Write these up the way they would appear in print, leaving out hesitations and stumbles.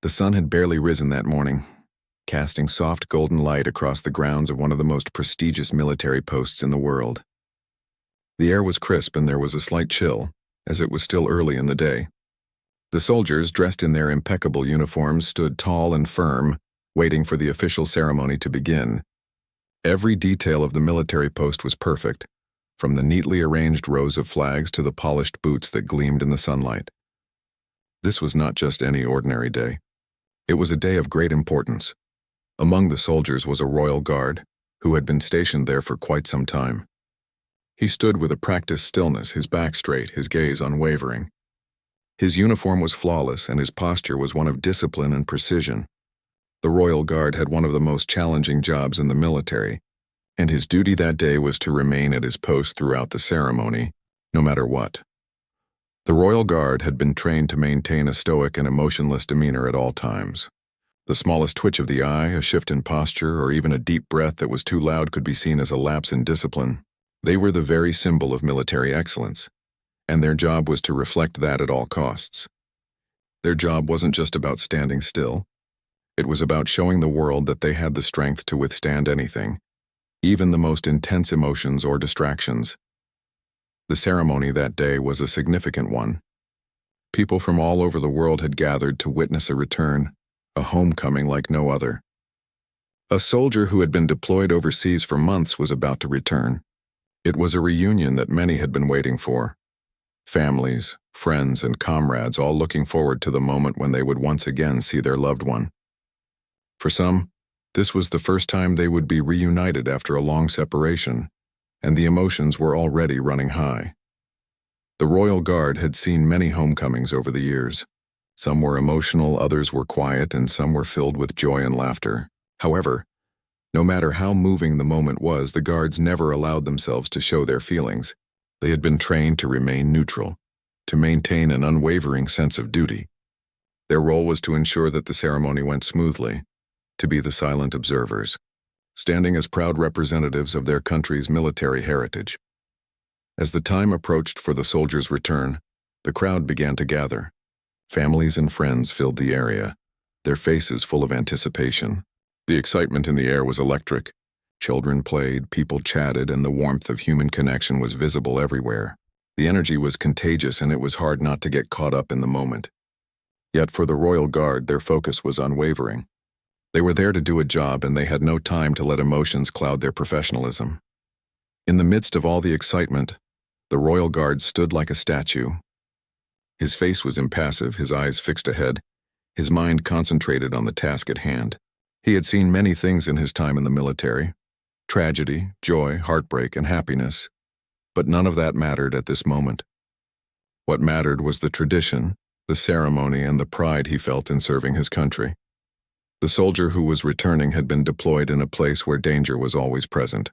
The sun had barely risen that morning, casting soft golden light across the grounds of one of the most prestigious military posts in the world. The air was crisp and there was a slight chill, as it was still early in the day. The soldiers, dressed in their impeccable uniforms, stood tall and firm, waiting for the official ceremony to begin. Every detail of the military post was perfect, from the neatly arranged rows of flags to the polished boots that gleamed in the sunlight. This was not just any ordinary day. It was a day of great importance. Among the soldiers was a royal guard, who had been stationed there for quite some time. He stood with a practiced stillness, his back straight, his gaze unwavering. His uniform was flawless, and his posture was one of discipline and precision. The royal guard had one of the most challenging jobs in the military, and his duty that day was to remain at his post throughout the ceremony, no matter what. The royal guard had been trained to maintain a stoic and emotionless demeanor at all times. The smallest twitch of the eye, a shift in posture, or even a deep breath that was too loud could be seen as a lapse in discipline. They were the very symbol of military excellence, and their job was to reflect that at all costs. Their job wasn't just about standing still. It was about showing the world that they had the strength to withstand anything, even the most intense emotions or distractions. The ceremony that day was a significant one. People from all over the world had gathered to witness a return, a homecoming like no other. A soldier who had been deployed overseas for months was about to return. It was a reunion that many had been waiting for. Families, friends, and comrades all looking forward to the moment when they would once again see their loved one. For some, this was the first time they would be reunited after a long separation, and the emotions were already running high. The Royal Guard had seen many homecomings over the years. Some were emotional, others were quiet, and some were filled with joy and laughter. However, no matter how moving the moment was, the guards never allowed themselves to show their feelings. They had been trained to remain neutral, to maintain an unwavering sense of duty. Their role was to ensure that the ceremony went smoothly, to be the silent observers, standing as proud representatives of their country's military heritage. As the time approached for the soldiers' return, the crowd began to gather. Families and friends filled the area, their faces full of anticipation. The excitement in the air was electric. Children played, people chatted, and the warmth of human connection was visible everywhere. The energy was contagious, and it was hard not to get caught up in the moment. Yet for the Royal Guard, their focus was unwavering. They were there to do a job, and they had no time to let emotions cloud their professionalism. In the midst of all the excitement, the Royal Guard stood like a statue. His face was impassive, his eyes fixed ahead, his mind concentrated on the task at hand. He had seen many things in his time in the military: tragedy, joy, heartbreak, and happiness. But none of that mattered at this moment. What mattered was the tradition, the ceremony, and the pride he felt in serving his country. The soldier who was returning had been deployed in a place where danger was always present.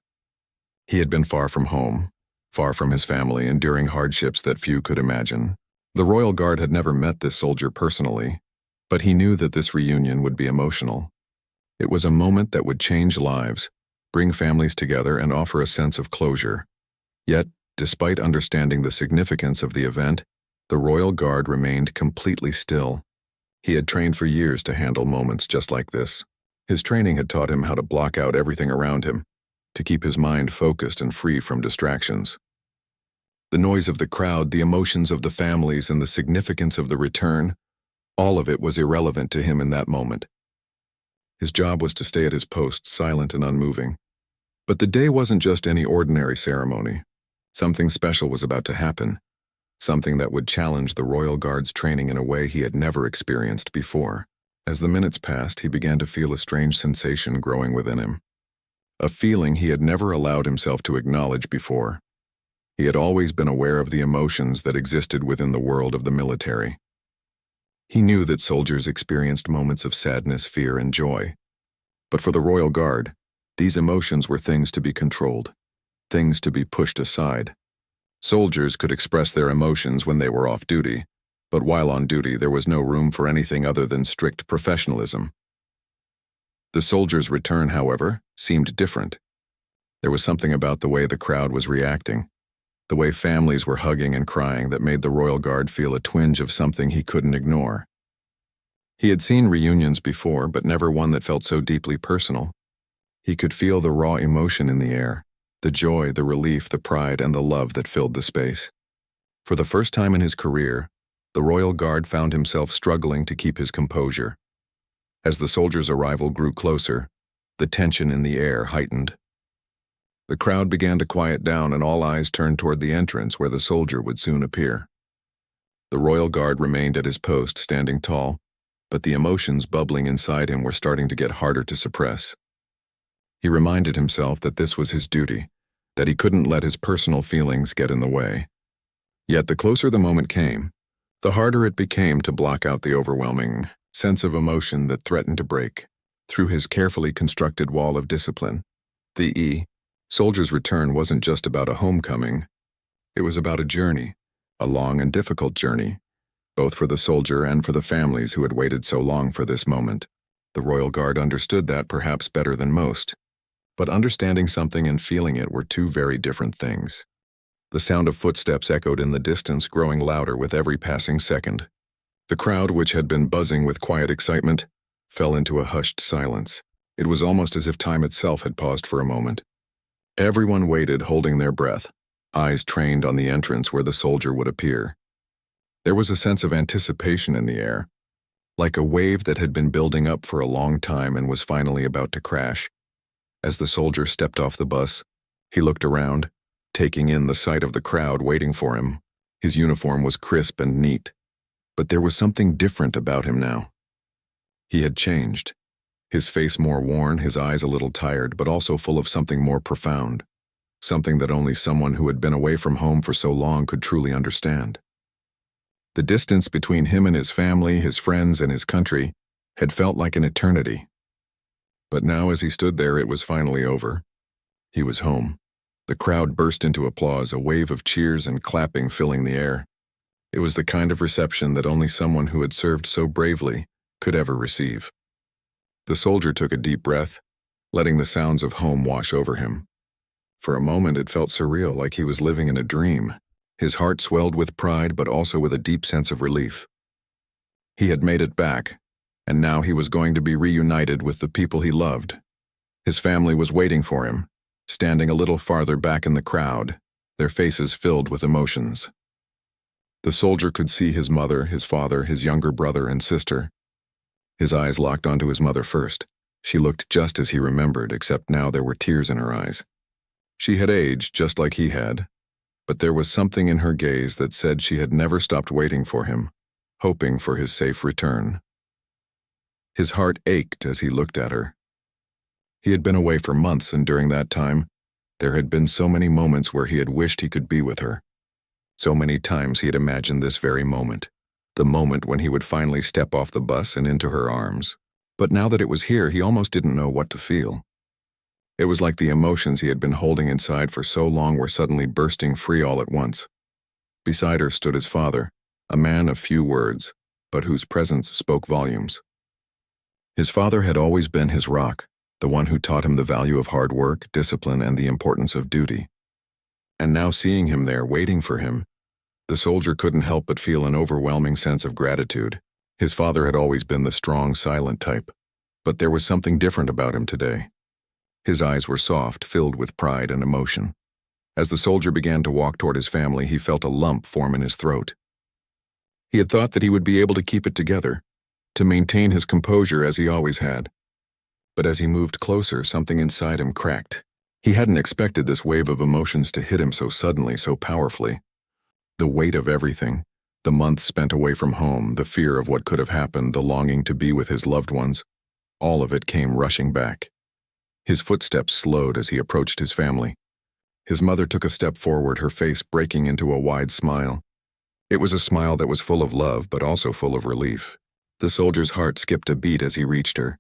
He had been far from home, far from his family, enduring hardships that few could imagine. The Royal Guard had never met this soldier personally, but he knew that this reunion would be emotional. It was a moment that would change lives, bring families together, and offer a sense of closure. Yet, despite understanding the significance of the event, the Royal Guard remained completely still. He had trained for years to handle moments just like this. His training had taught him how to block out everything around him, to keep his mind focused and free from distractions. The noise of the crowd, the emotions of the families, and the significance of the return, all of it was irrelevant to him in that moment. His job was to stay at his post, silent and unmoving. But the day wasn't just any ordinary ceremony. Something special was about to happen, something that would challenge the Royal Guard's training in a way he had never experienced before. As the minutes passed, he began to feel a strange sensation growing within him, a feeling he had never allowed himself to acknowledge before. He had always been aware of the emotions that existed within the world of the military. He knew that soldiers experienced moments of sadness, fear, and joy. But for the Royal Guard, these emotions were things to be controlled, things to be pushed aside. Soldiers could express their emotions when they were off duty, but while on duty there was no room for anything other than strict professionalism. The soldiers' return, however, seemed different. There was something about the way the crowd was reacting, the way families were hugging and crying, that made the Royal Guard feel a twinge of something he couldn't ignore. He had seen reunions before, but never one that felt so deeply personal. He could feel the raw emotion in the air, the joy, the relief, the pride, and the love that filled the space. For the first time in his career, the Royal Guard found himself struggling to keep his composure. As the soldiers' arrival grew closer, the tension in the air heightened. The crowd began to quiet down and all eyes turned toward the entrance where the soldier would soon appear. The Royal Guard remained at his post, standing tall, but the emotions bubbling inside him were starting to get harder to suppress. He reminded himself that this was his duty, that he couldn't let his personal feelings get in the way. Yet the closer the moment came, the harder it became to block out the overwhelming sense of emotion that threatened to break through his carefully constructed wall of discipline. The soldier's return wasn't just about a homecoming. It was about a journey, a long and difficult journey, both for the soldier and for the families who had waited so long for this moment. The Royal Guard understood that perhaps better than most. But understanding something and feeling it were two very different things. The sound of footsteps echoed in the distance, growing louder with every passing second. The crowd, which had been buzzing with quiet excitement, fell into a hushed silence. It was almost as if time itself had paused for a moment. Everyone waited, holding their breath, eyes trained on the entrance where the soldier would appear. There was a sense of anticipation in the air, like a wave that had been building up for a long time and was finally about to crash. As the soldier stepped off the bus, he looked around, taking in the sight of the crowd waiting for him. His uniform was crisp and neat, but there was something different about him now. He had changed, his face more worn, his eyes a little tired, but also full of something more profound, something that only someone who had been away from home for so long could truly understand. The distance between him and his family, his friends, and his country had felt like an eternity. But now as he stood there, it was finally over. He was home. The crowd burst into applause, a wave of cheers and clapping filling the air. It was the kind of reception that only someone who had served so bravely could ever receive. The soldier took a deep breath, letting the sounds of home wash over him. For a moment it felt surreal, like he was living in a dream. His heart swelled with pride, but also with a deep sense of relief. He had made it back, and now he was going to be reunited with the people he loved. His family was waiting for him, standing a little farther back in the crowd, their faces filled with emotions. The soldier could see his mother, his father, his younger brother and sister. His eyes locked onto his mother first. She looked just as he remembered, except now there were tears in her eyes. She had aged just like he had, but there was something in her gaze that said she had never stopped waiting for him, hoping for his safe return. His heart ached as he looked at her. He had been away for months, and during that time, there had been so many moments where he had wished he could be with her. So many times he had imagined this very moment, the moment when he would finally step off the bus and into her arms. But now that it was here, he almost didn't know what to feel. It was like the emotions he had been holding inside for so long were suddenly bursting free all at once. Beside her stood his father, a man of few words, but whose presence spoke volumes. His father had always been his rock, the one who taught him the value of hard work, discipline, and the importance of duty. And now seeing him there, waiting for him, the soldier couldn't help but feel an overwhelming sense of gratitude. His father had always been the strong, silent type, but there was something different about him today. His eyes were soft, filled with pride and emotion. As the soldier began to walk toward his family, he felt a lump form in his throat. He had thought that he would be able to keep it together, to maintain his composure as he always had. But as he moved closer, something inside him cracked. He hadn't expected this wave of emotions to hit him so suddenly, so powerfully. The weight of everything, the months spent away from home, the fear of what could have happened, the longing to be with his loved ones, all of it came rushing back. His footsteps slowed as he approached his family. His mother took a step forward, her face breaking into a wide smile. It was a smile that was full of love, but also full of relief. The soldier's heart skipped a beat as he reached her.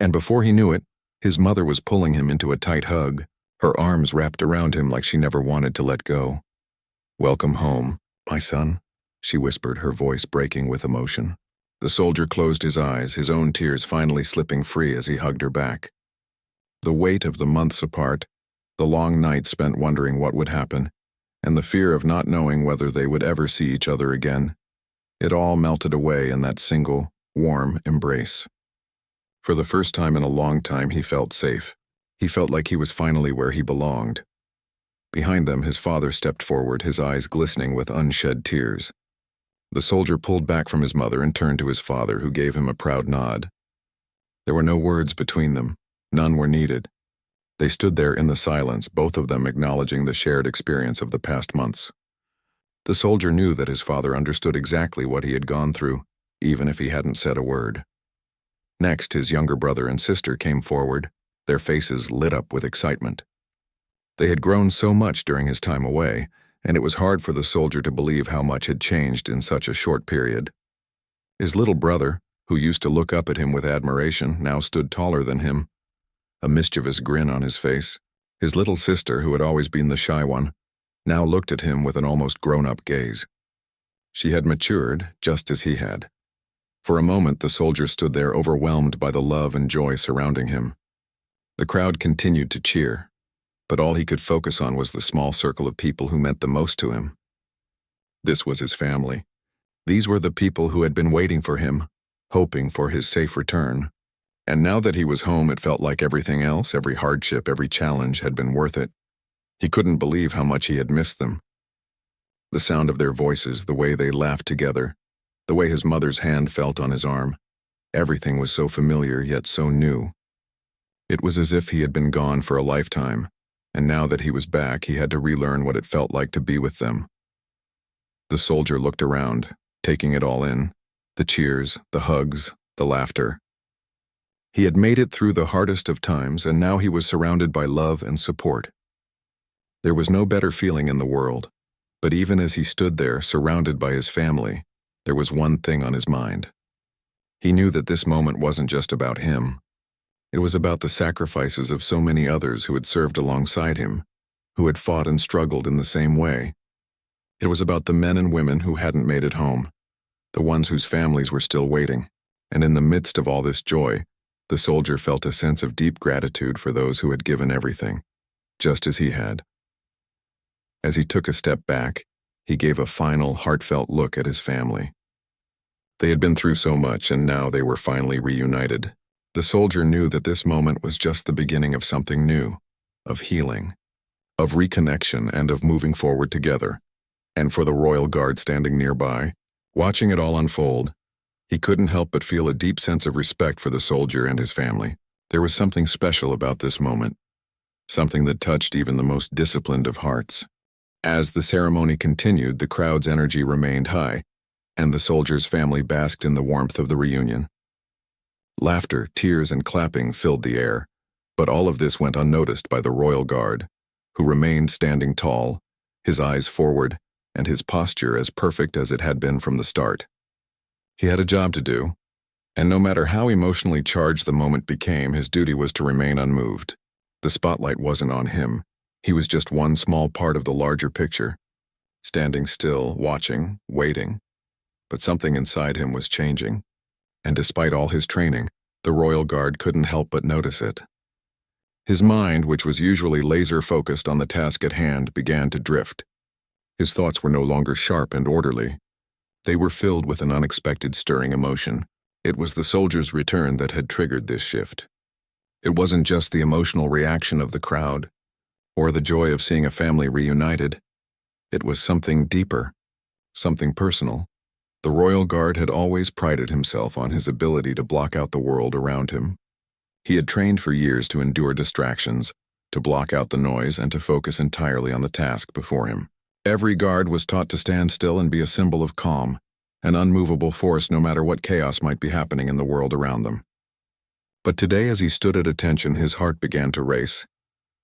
And before he knew it, his mother was pulling him into a tight hug, her arms wrapped around him like she never wanted to let go. "Welcome home, my son," she whispered, her voice breaking with emotion. The soldier closed his eyes, his own tears finally slipping free as he hugged her back. The weight of the months apart, the long nights spent wondering what would happen, and the fear of not knowing whether they would ever see each other again, it all melted away in that single, warm embrace. For the first time in a long time, he felt safe. He felt like he was finally where he belonged. Behind them, his father stepped forward, his eyes glistening with unshed tears. The soldier pulled back from his mother and turned to his father, who gave him a proud nod. There were no words between them. None were needed. They stood there in the silence, both of them acknowledging the shared experience of the past months. The soldier knew that his father understood exactly what he had gone through, even if he hadn't said a word. Next, his younger brother and sister came forward, their faces lit up with excitement. They had grown so much during his time away, and it was hard for the soldier to believe how much had changed in such a short period. His little brother, who used to look up at him with admiration, now stood taller than him, a mischievous grin on his face. His little sister, who had always been the shy one, now looked at him with an almost grown-up gaze. She had matured, just as he had. For a moment, the soldier stood there overwhelmed by the love and joy surrounding him. The crowd continued to cheer, but all he could focus on was the small circle of people who meant the most to him. This was his family. These were the people who had been waiting for him, hoping for his safe return. And now that he was home, it felt like everything else, every hardship, every challenge had been worth it. He couldn't believe how much he had missed them. The sound of their voices, the way they laughed together, the way his mother's hand felt on his arm, everything was so familiar yet so new. It was as if he had been gone for a lifetime, and now that he was back, he had to relearn what it felt like to be with them. The soldier looked around, taking it all in, the cheers, the hugs, the laughter. He had made it through the hardest of times, and now he was surrounded by love and support. There was no better feeling in the world, but even as he stood there, surrounded by his family, there was one thing on his mind. He knew that this moment wasn't just about him. It was about the sacrifices of so many others who had served alongside him, who had fought and struggled in the same way. It was about the men and women who hadn't made it home, the ones whose families were still waiting, and in the midst of all this joy, the soldier felt a sense of deep gratitude for those who had given everything, just as he had. As he took a step back, he gave a final, heartfelt look at his family. They had been through so much, and now they were finally reunited. The soldier knew that this moment was just the beginning of something new, of healing, of reconnection, and of moving forward together. And for the Royal Guard standing nearby, watching it all unfold, he couldn't help but feel a deep sense of respect for the soldier and his family. There was something special about this moment, something that touched even the most disciplined of hearts. As the ceremony continued, the crowd's energy remained high, and the soldier's family basked in the warmth of the reunion. Laughter, tears, and clapping filled the air, but all of this went unnoticed by the Royal Guard, who remained standing tall, his eyes forward, and his posture as perfect as it had been from the start. He had a job to do, and no matter how emotionally charged the moment became, his duty was to remain unmoved. The spotlight wasn't on him. He was just one small part of the larger picture, standing still, watching, waiting. But something inside him was changing, and despite all his training, the Royal Guard couldn't help but notice it. His mind, which was usually laser-focused on the task at hand, began to drift. His thoughts were no longer sharp and orderly. They were filled with an unexpected stirring emotion. It was the soldier's return that had triggered this shift. It wasn't just the emotional reaction of the crowd, or the joy of seeing a family reunited. It was something deeper, something personal. The Royal Guard had always prided himself on his ability to block out the world around him. He had trained for years to endure distractions, to block out the noise, and to focus entirely on the task before him. Every guard was taught to stand still and be a symbol of calm, an unmovable force no matter what chaos might be happening in the world around them. But today, as he stood at attention, his heart began to race.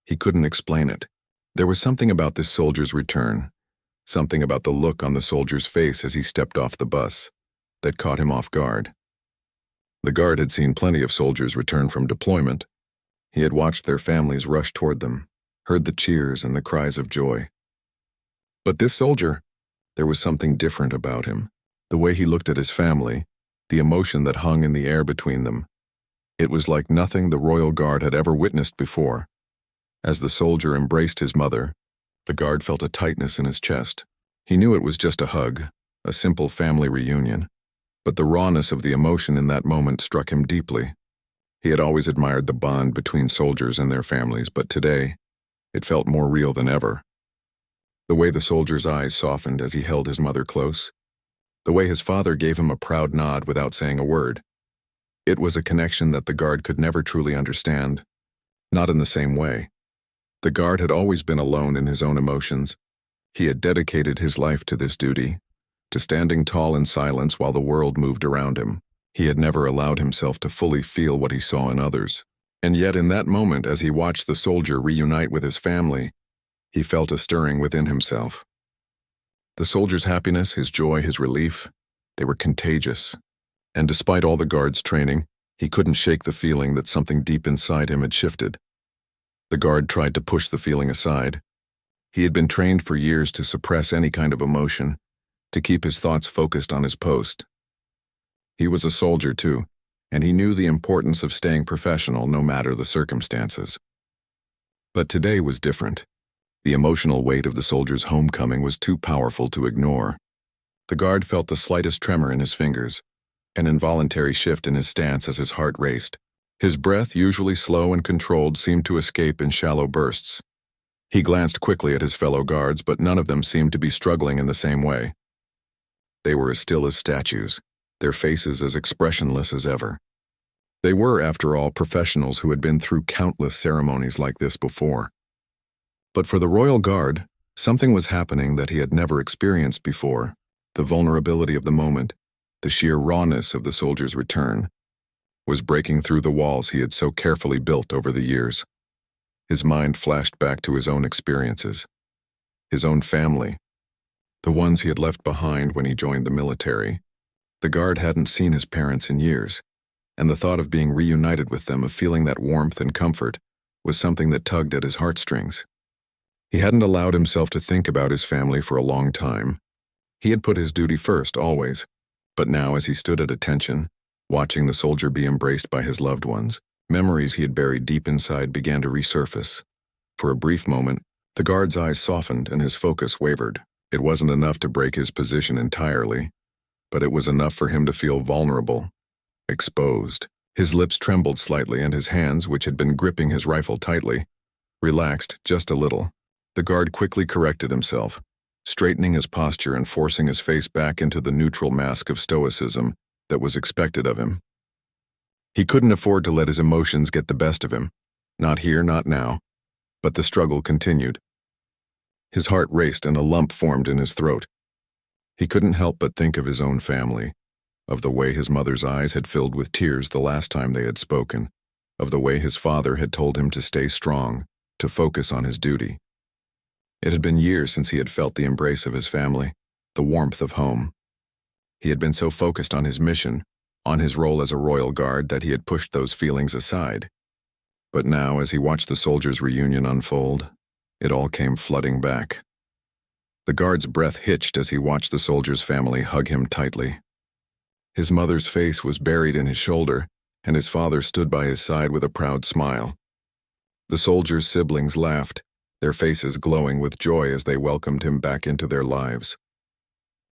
He couldn't explain it. There was something about this soldier's return, something about the look on the soldier's face as he stepped off the bus, that caught him off guard. The guard had seen plenty of soldiers return from deployment. He had watched their families rush toward them, heard the cheers and the cries of joy. But this soldier, there was something different about him. The way he looked at his family, the emotion that hung in the air between them. It was like nothing the Royal Guard had ever witnessed before. As the soldier embraced his mother, the guard felt a tightness in his chest. He knew it was just a hug, a simple family reunion. But the rawness of the emotion in that moment struck him deeply. He had always admired the bond between soldiers and their families, but today, it felt more real than ever. The way the soldier's eyes softened as he held his mother close, the way his father gave him a proud nod without saying a word. It was a connection that the guard could never truly understand, not in the same way. The guard had always been alone in his own emotions. He had dedicated his life to this duty, to standing tall in silence while the world moved around him. He had never allowed himself to fully feel what he saw in others. And yet in that moment, as he watched the soldier reunite with his family, he felt a stirring within himself. The soldier's happiness, his joy, his relief, they were contagious. And despite all the guard's training, he couldn't shake the feeling that something deep inside him had shifted. The guard tried to push the feeling aside. He had been trained for years to suppress any kind of emotion, to keep his thoughts focused on his post. He was a soldier too, and he knew the importance of staying professional no matter the circumstances. But today was different. The emotional weight of the soldier's homecoming was too powerful to ignore. The guard felt the slightest tremor in his fingers, an involuntary shift in his stance as his heart raced. His breath, usually slow and controlled, seemed to escape in shallow bursts. He glanced quickly at his fellow guards, but none of them seemed to be struggling in the same way. They were as still as statues, their faces as expressionless as ever. They were, after all, professionals who had been through countless ceremonies like this before. But for the Royal Guard, something was happening that he had never experienced before. The vulnerability of the moment, the sheer rawness of the soldier's return, was breaking through the walls he had so carefully built over the years. His mind flashed back to his own experiences, his own family, the ones he had left behind when he joined the military. The guard hadn't seen his parents in years, and the thought of being reunited with them, of feeling that warmth and comfort, was something that tugged at his heartstrings. He hadn't allowed himself to think about his family for a long time. He had put his duty first, always, but now as he stood at attention, watching the soldier be embraced by his loved ones, memories he had buried deep inside began to resurface. For a brief moment, the guard's eyes softened and his focus wavered. It wasn't enough to break his position entirely, but it was enough for him to feel vulnerable, exposed. His lips trembled slightly and his hands, which had been gripping his rifle tightly, relaxed just a little. The guard quickly corrected himself, straightening his posture and forcing his face back into the neutral mask of stoicism that was expected of him. He couldn't afford to let his emotions get the best of him. Not here, not now. But the struggle continued. His heart raced and a lump formed in his throat. He couldn't help but think of his own family, of the way his mother's eyes had filled with tears the last time they had spoken, of the way his father had told him to stay strong, to focus on his duty. It had been years since he had felt the embrace of his family, the warmth of home. He had been so focused on his mission, on his role as a royal guard, that he had pushed those feelings aside. But now, as he watched the soldiers' reunion unfold, it all came flooding back. The guard's breath hitched as he watched the soldier's family hug him tightly. His mother's face was buried in his shoulder, and his father stood by his side with a proud smile. The soldier's siblings laughed, their faces glowing with joy as they welcomed him back into their lives.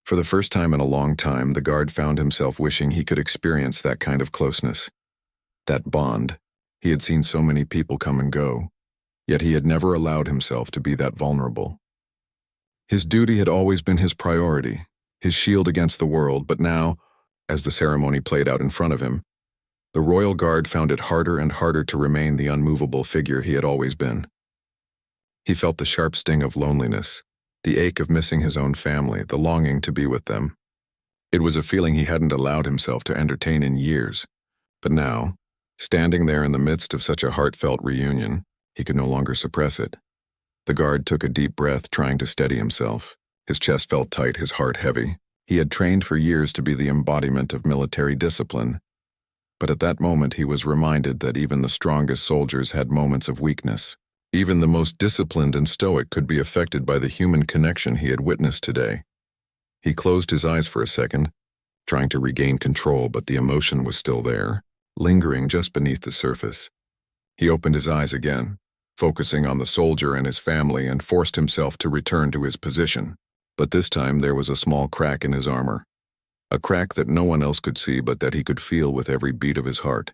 For the first time in a long time, the guard found himself wishing he could experience that kind of closeness, that bond. He had seen so many people come and go, yet he had never allowed himself to be that vulnerable. His duty had always been his priority, his shield against the world, but now, as the ceremony played out in front of him, the Royal Guard found it harder and harder to remain the unmovable figure he had always been. He felt the sharp sting of loneliness, the ache of missing his own family, the longing to be with them. It was a feeling he hadn't allowed himself to entertain in years, but now, standing there in the midst of such a heartfelt reunion, he could no longer suppress it. The guard took a deep breath, trying to steady himself. His chest felt tight, his heart heavy. He had trained for years to be the embodiment of military discipline, but at that moment he was reminded that even the strongest soldiers had moments of weakness. Even the most disciplined and stoic could be affected by the human connection he had witnessed today. He closed his eyes for a second, trying to regain control, but the emotion was still there, lingering just beneath the surface. He opened his eyes again, focusing on the soldier and his family, and forced himself to return to his position. But this time there was a small crack in his armor, a crack that no one else could see but that he could feel with every beat of his heart.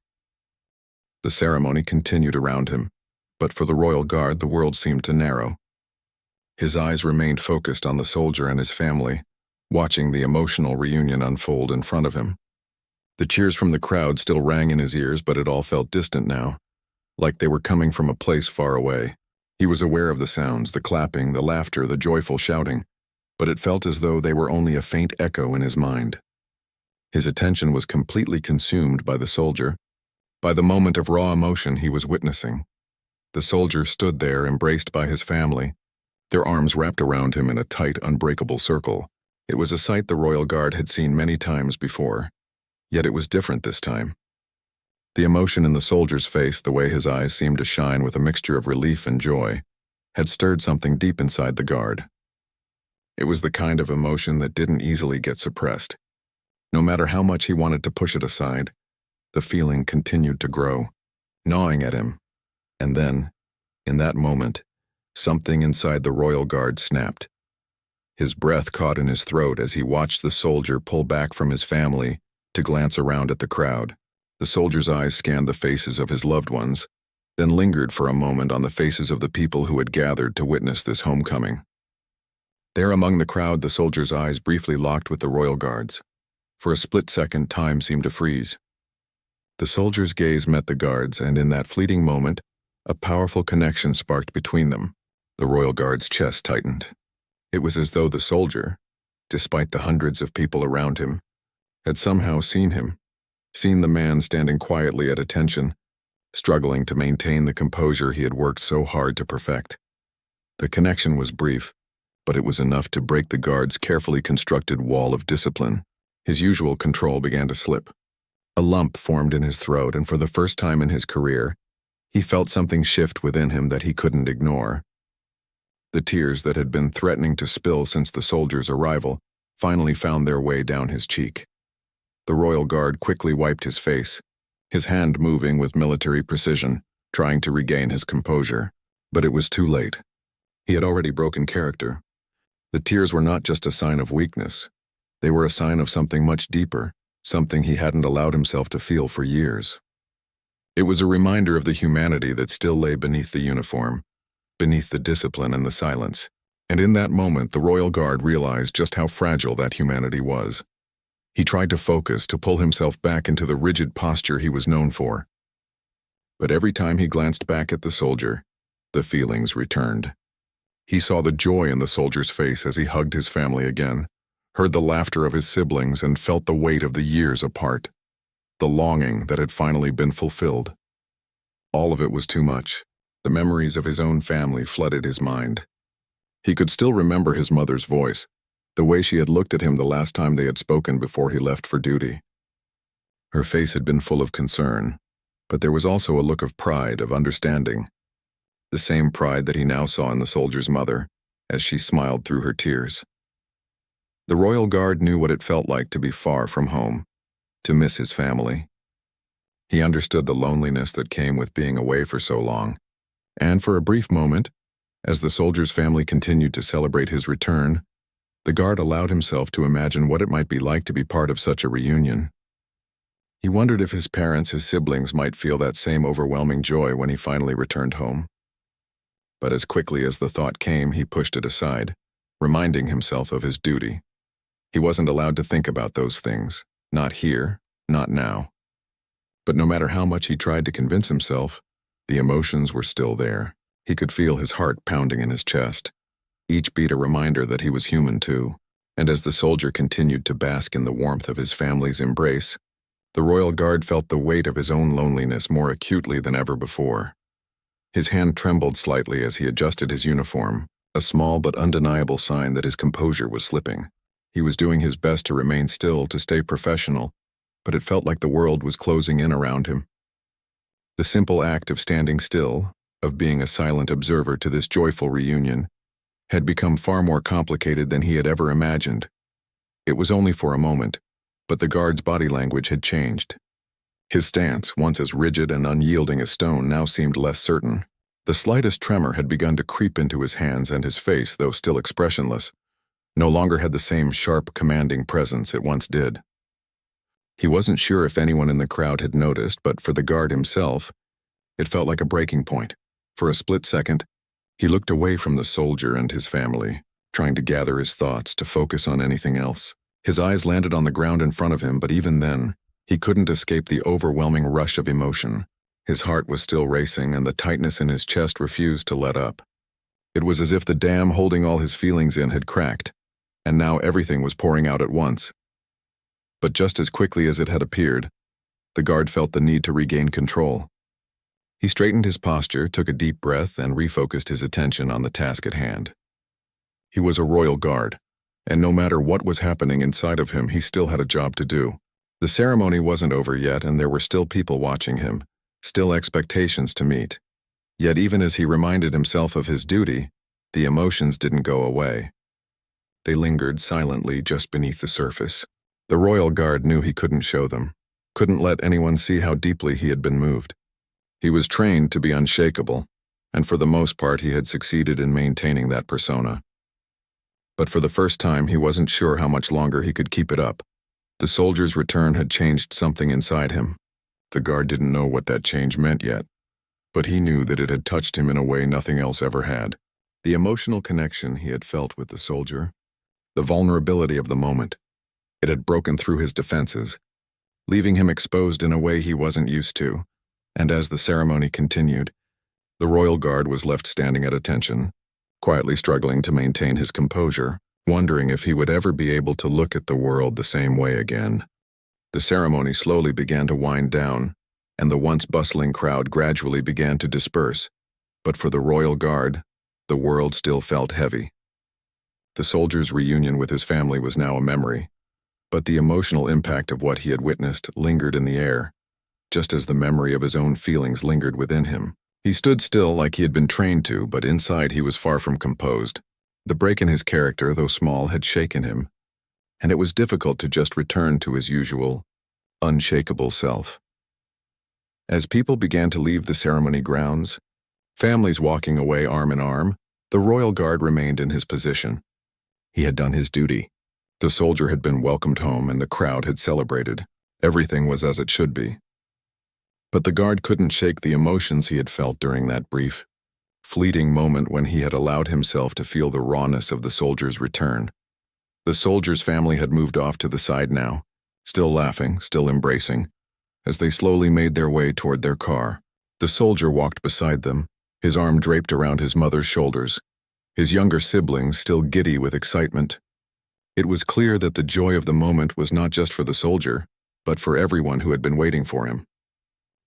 The ceremony continued around him, but for the royal guard the world seemed to narrow. His eyes remained focused on the soldier and his family, watching the emotional reunion unfold in front of him. The cheers from the crowd still rang in his ears, but it all felt distant now, like they were coming from a place far away. He was aware of the sounds, the clapping, the laughter, the joyful shouting, but it felt as though they were only a faint echo in his mind. His attention was completely consumed by the soldier, by the moment of raw emotion he was witnessing. The soldier stood there, embraced by his family, their arms wrapped around him in a tight, unbreakable circle. It was a sight the royal guard had seen many times before, yet it was different this time. The emotion in the soldier's face, the way his eyes seemed to shine with a mixture of relief and joy, had stirred something deep inside the guard. It was the kind of emotion that didn't easily get suppressed. No matter how much he wanted to push it aside, the feeling continued to grow, gnawing at him. And then, in that moment, something inside the royal guard snapped. His breath caught in his throat as he watched the soldier pull back from his family to glance around at the crowd. The soldier's eyes scanned the faces of his loved ones, then lingered for a moment on the faces of the people who had gathered to witness this homecoming. There among the crowd, the soldier's eyes briefly locked with the royal guard's. For a split second, time seemed to freeze. The soldier's gaze met the guard's, and in that fleeting moment, a powerful connection sparked between them. The royal guard's chest tightened. It was as though the soldier, despite the hundreds of people around him, had somehow seen him, seen the man standing quietly at attention, struggling to maintain the composure he had worked so hard to perfect. The connection was brief, but it was enough to break the guard's carefully constructed wall of discipline. His usual control began to slip. A lump formed in his throat, and for the first time in his career, he felt something shift within him that he couldn't ignore. The tears that had been threatening to spill since the soldier's arrival finally found their way down his cheek. The royal guard quickly wiped his face, his hand moving with military precision, trying to regain his composure. But it was too late. He had already broken character. The tears were not just a sign of weakness. They were a sign of something much deeper, something he hadn't allowed himself to feel for years. It was a reminder of the humanity that still lay beneath the uniform, beneath the discipline and the silence. And in that moment, the royal guard realized just how fragile that humanity was. He tried to focus, to pull himself back into the rigid posture he was known for. But every time he glanced back at the soldier, the feelings returned. He saw the joy in the soldier's face as he hugged his family again, heard the laughter of his siblings, and felt the weight of the years apart, the longing that had finally been fulfilled. All of it was too much. The memories of his own family flooded his mind. He could still remember his mother's voice, the way she had looked at him the last time they had spoken before he left for duty. Her face had been full of concern, but there was also a look of pride, of understanding, the same pride that he now saw in the soldier's mother, as she smiled through her tears. The royal guard knew what it felt like to be far from home, to miss his family. He understood the loneliness that came with being away for so long, and for a brief moment, as the soldier's family continued to celebrate his return, the guard allowed himself to imagine what it might be like to be part of such a reunion. He wondered if his parents, his siblings, might feel that same overwhelming joy when he finally returned home. But as quickly as the thought came, he pushed it aside, reminding himself of his duty. He wasn't allowed to think about those things, not here, not now. But no matter how much he tried to convince himself, the emotions were still there. He could feel his heart pounding in his chest, each beat a reminder that he was human too. And as the soldier continued to bask in the warmth of his family's embrace, the royal guard felt the weight of his own loneliness more acutely than ever before. His hand trembled slightly as he adjusted his uniform, a small but undeniable sign that his composure was slipping. He was doing his best to remain still, to stay professional, but it felt like the world was closing in around him. The simple act of standing still, of being a silent observer to this joyful reunion, had become far more complicated than he had ever imagined. It was only for a moment, but the guard's body language had changed. His stance, once as rigid and unyielding as stone, now seemed less certain. The slightest tremor had begun to creep into his hands, and his face, though still expressionless, no longer had the same sharp, commanding presence it once did. He wasn't sure if anyone in the crowd had noticed, but for the guard himself, it felt like a breaking point. For a split second, he looked away from the soldier and his family, trying to gather his thoughts to focus on anything else. His eyes landed on the ground in front of him, but even then, he couldn't escape the overwhelming rush of emotion. His heart was still racing, and the tightness in his chest refused to let up. It was as if the dam holding all his feelings in had cracked, and now everything was pouring out at once. But just as quickly as it had appeared, the guard felt the need to regain control. He straightened his posture, took a deep breath, and refocused his attention on the task at hand. He was a royal guard, and no matter what was happening inside of him, he still had a job to do. The ceremony wasn't over yet, and there were still people watching him, still expectations to meet. Yet even as he reminded himself of his duty, the emotions didn't go away. They lingered silently just beneath the surface. The royal guard knew he couldn't show them, couldn't let anyone see how deeply he had been moved. He was trained to be unshakable, and for the most part he had succeeded in maintaining that persona. But for the first time he wasn't sure how much longer he could keep it up. The soldier's return had changed something inside him. The guard didn't know what that change meant yet, but he knew that it had touched him in a way nothing else ever had. The emotional connection he had felt with the soldier, the vulnerability of the moment, it had broken through his defenses, leaving him exposed in a way he wasn't used to. And as the ceremony continued, the royal guard was left standing at attention, quietly struggling to maintain his composure, wondering if he would ever be able to look at the world the same way again. The ceremony slowly began to wind down, and the once bustling crowd gradually began to disperse. But for the royal guard, the world still felt heavy. The soldier's reunion with his family was now a memory, but the emotional impact of what he had witnessed lingered in the air, just as the memory of his own feelings lingered within him. He stood still like he had been trained to, but inside he was far from composed. The break in his character, though small, had shaken him, and it was difficult to just return to his usual, unshakable self. As people began to leave the ceremony grounds, families walking away arm in arm, the royal guard remained in his position. He had done his duty. The soldier had been welcomed home, and the crowd had celebrated. Everything was as it should be. But the guard couldn't shake the emotions he had felt during that brief, fleeting moment when he had allowed himself to feel the rawness of the soldier's return. The soldier's family had moved off to the side now, still laughing, still embracing, as they slowly made their way toward their car. The soldier walked beside them, his arm draped around his mother's shoulders, his younger siblings still giddy with excitement. It was clear that the joy of the moment was not just for the soldier, but for everyone who had been waiting for him.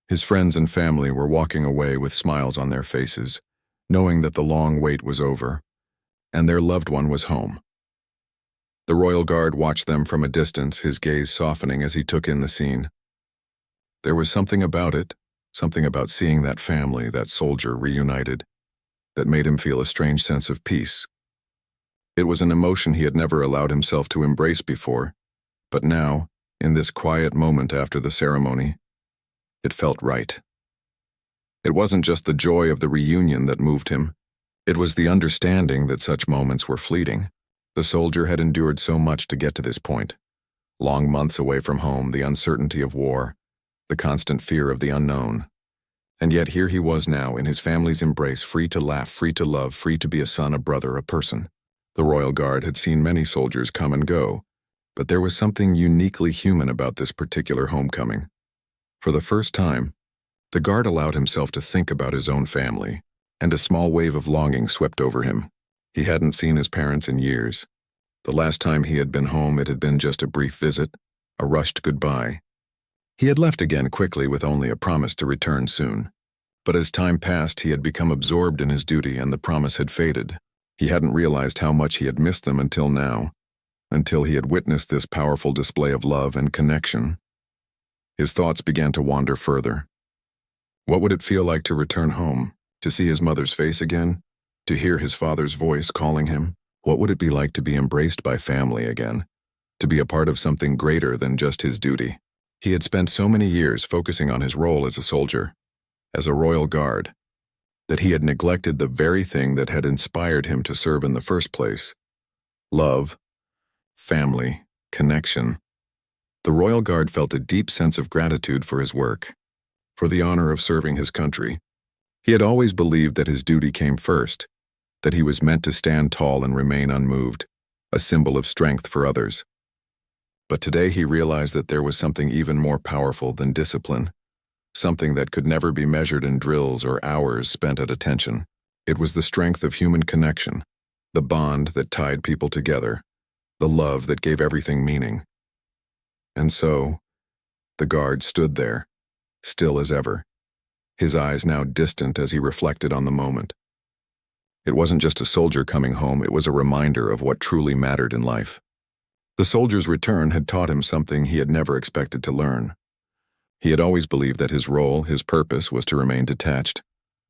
His friends and family were walking away with smiles on their faces, knowing that the long wait was over, and their loved one was home. The royal guard watched them from a distance, his gaze softening as he took in the scene. There was something about it, something about seeing that family, that soldier, reunited, that made him feel a strange sense of peace. It was an emotion he had never allowed himself to embrace before, but now, in this quiet moment after the ceremony, it felt right. It wasn't just the joy of the reunion that moved him. It was the understanding that such moments were fleeting. The soldier had endured so much to get to this point. Long months away from home, the uncertainty of war, the constant fear of the unknown. And yet here he was now, in his family's embrace, free to laugh, free to love, free to be a son, a brother, a person. The royal guard had seen many soldiers come and go, but there was something uniquely human about this particular homecoming. For the first time, the guard allowed himself to think about his own family, and a small wave of longing swept over him. He hadn't seen his parents in years. The last time he had been home, it had been just a brief visit, a rushed goodbye. He had left again quickly with only a promise to return soon. But as time passed, he had become absorbed in his duty, and the promise had faded. He hadn't realized how much he had missed them until now, until he had witnessed this powerful display of love and connection. His thoughts began to wander further. What would it feel like to return home, to see his mother's face again, to hear his father's voice calling him? What would it be like to be embraced by family again, to be a part of something greater than just his duty? He had spent so many years focusing on his role as a soldier, as a royal guard, that he had neglected the very thing that had inspired him to serve in the first place: love, family, connection. The Royal Guard felt a deep sense of gratitude for his work, for the honor of serving his country. He had always believed that his duty came first, that he was meant to stand tall and remain unmoved, a symbol of strength for others. But today he realized that there was something even more powerful than discipline, something that could never be measured in drills or hours spent at attention. It was the strength of human connection, the bond that tied people together, the love that gave everything meaning. And so, the guard stood there, still as ever, his eyes now distant as he reflected on the moment. It wasn't just a soldier coming home, it was a reminder of what truly mattered in life. The soldier's return had taught him something he had never expected to learn. He had always believed that his role, his purpose, was to remain detached,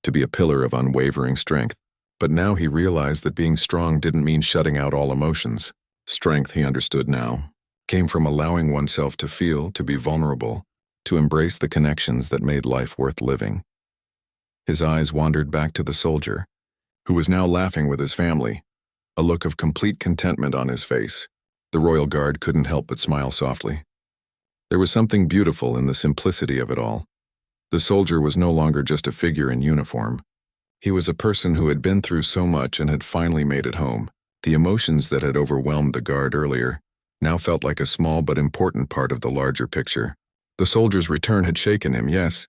to be a pillar of unwavering strength. But now he realized that being strong didn't mean shutting out all emotions. Strength, he understood now, came from allowing oneself to feel, to be vulnerable, to embrace the connections that made life worth living. His eyes wandered back to the soldier, who was now laughing with his family, a look of complete contentment on his face. The Royal Guard couldn't help but smile softly. There was something beautiful in the simplicity of it all. The soldier was no longer just a figure in uniform. He was a person who had been through so much and had finally made it home. The emotions that had overwhelmed the guard earlier now felt like a small but important part of the larger picture. The soldier's return had shaken him, yes,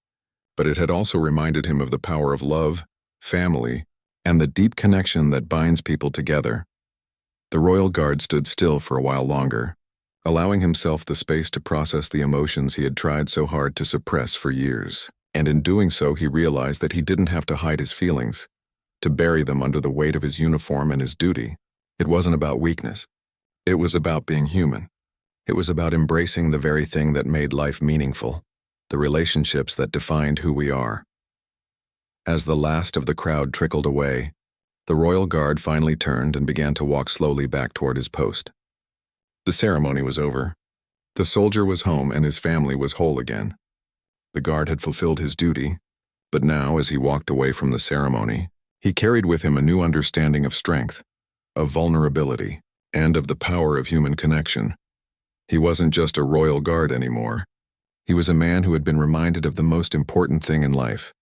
but it had also reminded him of the power of love, family, and the deep connection that binds people together. The Royal Guard stood still for a while longer, allowing himself the space to process the emotions he had tried so hard to suppress for years. And in doing so, he realized that he didn't have to hide his feelings, to bury them under the weight of his uniform and his duty. It wasn't about weakness. It was about being human. It was about embracing the very thing that made life meaningful, the relationships that defined who we are. As the last of the crowd trickled away, the Royal Guard finally turned and began to walk slowly back toward his post. The ceremony was over. The soldier was home and his family was whole again. The guard had fulfilled his duty, but now, as he walked away from the ceremony, he carried with him a new understanding of strength, of vulnerability, and of the power of human connection. He wasn't just a Royal Guard anymore. He was a man who had been reminded of the most important thing in life,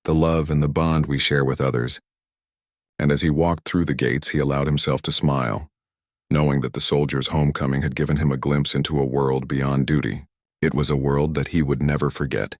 the love and the bond we share with others. And as he walked through the gates, he allowed himself to smile, knowing that the soldier's homecoming had given him a glimpse into a world beyond duty. It was a world that he would never forget.